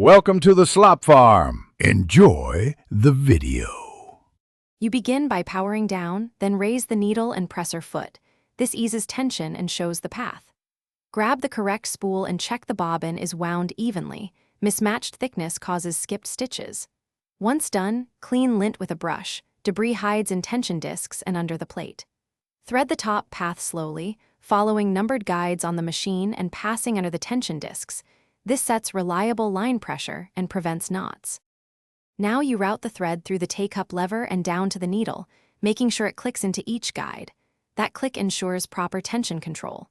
Welcome to the Slop Farm. Enjoy the video. You begin by powering down, then raise the needle and presser foot. This eases tension and shows the path. Grab the correct spool and check the bobbin is wound evenly. Mismatched thickness causes skipped stitches. Once done, clean lint with a brush. Debris hides in tension discs and under the plate. Thread the top path slowly, following numbered guides on the machine and passing under the tension discs. This sets reliable line pressure and prevents knots. Now you route the thread through the take-up lever and down to the needle, making sure it clicks into each guide. That click ensures proper tension control.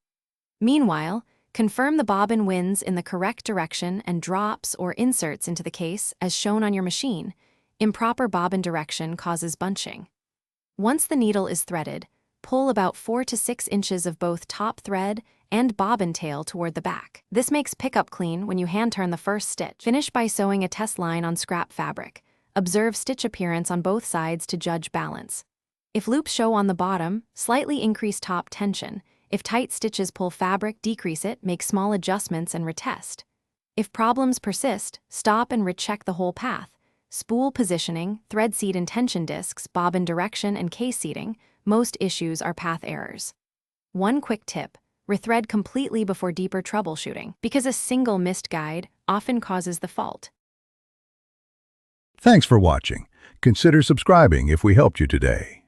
Meanwhile, confirm the bobbin winds in the correct direction and drops or inserts into the case as shown on your machine. Improper bobbin direction causes bunching. Once the needle is threaded, pull about 4 to 6 inches of both top thread and bobbin tail toward the back. This makes pickup clean when you hand turn the first stitch. Finish by sewing a test line on scrap fabric. Observe stitch appearance on both sides to judge balance. If loops show on the bottom, slightly increase top tension. If tight stitches pull fabric, decrease it, make small adjustments and retest. If problems persist, stop and recheck the whole path. Spool positioning, thread seat and tension discs, bobbin direction and case seating, most issues are path errors. One quick tip: rethread completely before deeper troubleshooting, because a single missed guide often causes the fault. Thanks for watching. Consider subscribing if we helped you today.